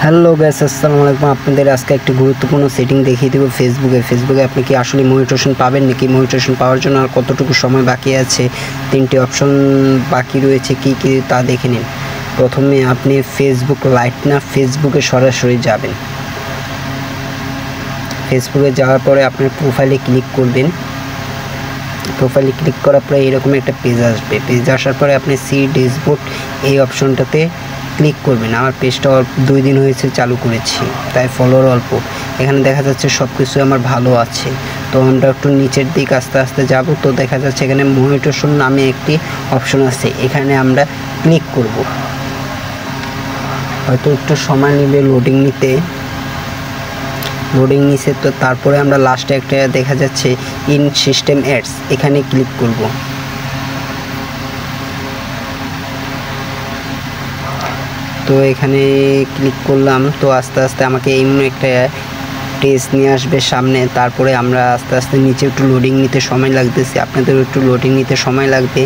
Hello guys, আসসালামু আলাইকুম। আপনাদের আজকে একটি গুরুত্বপূর্ণ সেটিং দেখিয়ে দেব ফেসবুকে আপনি কি আসলে মনিটাইজেশন পাবেন নাকি, মনিটাইজেশন পাওয়ার জন্য আর কতটুকু সময় বাকি আছে, তিনটি অপশন বাকি রয়েছে কি কি তা দেখে নিন। প্রথমে আপনি ফেসবুক লাইট না ফেসবুকে সরাসরি যাবেন। ফেসবুকে যাওয়ার পরে আপনার প্রোফাইলে ক্লিক করবেন। প্রোফাইলে ক্লিক করার পরে এরকম একটা পেজ আসবে। পেজ আসার পরে আপনি সি ড্যাশবোর্ড এই অপশনটাতে ক্লিক করবেন। আমার পেজটা 2 দিন হয়েছে চালু করেছি, তাই ফলোয়ার অল্প। এখানে দেখা যাচ্ছে সব কিছু আমার ভালো আছে। তো আমরা একটু নিচের দিক আস্তে আস্তে যাব। তো দেখা যাচ্ছে এখানে মনিটাইজেশন নামে একটি অপশন আছে, এখানে আমরা ক্লিক করব। হয়তো একটু সময় নেবে লোডিং নিচ্ছে। তো তারপরে আমরা লাস্টে একটা দেখা যাচ্ছে ইন সিস্টেম অ্যাডস, এখানে ক্লিক করব। তো এখানে ক্লিক করলাম। তো আস্তে আস্তে আমাকে এমন একটা টেস্ট নিয়ে আসবে সামনে। তারপরে আমরা আস্তে আস্তে নিচে একটু লোডিং নিতে সময় লাগতেছে, আপনাদেরও একটু লোডিং নিতে সময় লাগবে।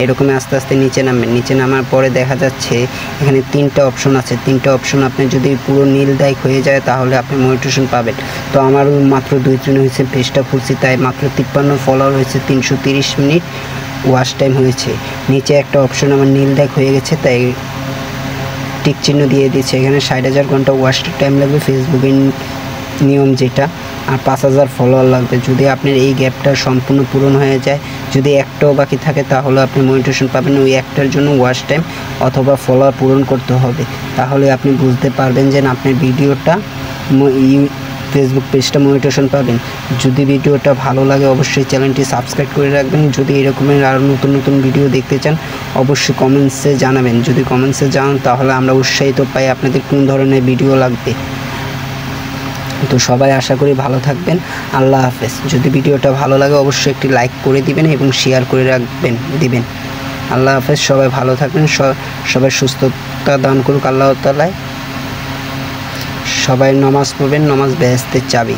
এরকমই আস্তে আস্তে নিচে নামবেন। নিচে নামার পরে দেখা যাচ্ছে এখানে 3টা অপশন আছে। 3টা অপশন আপনি যদি পুরো নীল দায়িক হয়ে যায় তাহলে আপনি মনিটাইজেশন পাবেন। তো আমারও মাত্র 2 দিন হয়েছে পেজটা খুলছি, তাই মাত্র 53 ফলোয়ার হয়েছে, 330 মিনিট ওয়াচ টাইম হয়েছে। নিচে একটা অপশন আমার নীল দায়িক হয়ে গেছে, তাই টিক চিহ্ন দিয়ে দিচ্ছে। এখানে 60,000 ঘন্টা ওয়াচ টাইম লাগবে ফেসবুকের নিয়ম যেটা, আর 5,000 ফলোয়ার লাগবে। যদি আপনার এই গ্যাপটা সম্পূর্ণ পূরণ হয়ে যায়, যদি একটাও বাকি থাকে তাহলে আপনি মনিটাইজেশন পাবেন। ওই একটার জন্য ওয়াচ টাইম অথবা ফলোয়ার পূরণ করতে হবে, তাহলে আপনি বুঝতে পারবেন যে আপনার ভিডিওটা ফেসবুক পেজটা মনিটাইজেশন পাবেন। যদি ভিডিওটা ভালো লাগে অবশ্যই চ্যানেলটি সাবস্ক্রাইব করে রাখবেন। যদি এরকমের আরও নতুন নতুন ভিডিও দেখতে চান অবশ্যই কমেন্টসে জানাবেন। যদি কমেন্টসে জানান তাহলে আমরা উৎসাহিত পাই আপনাদের কোন ধরনের ভিডিও লাগবে। তো সবাই আশা করি ভালো থাকবেন। আল্লাহ হাফেজ। যদি ভিডিওটা ভালো লাগে অবশ্যই একটি লাইক করে দিবেন এবং শেয়ার করে দিবেন। আল্লাহ হাফেজ। সবাই ভালো থাকবেন, সবাই সুস্থতা দান করুক আল্লাহ তাআলা। সবাই নামাজ পড়বেন, নামাজ বেহেশতের চাবি।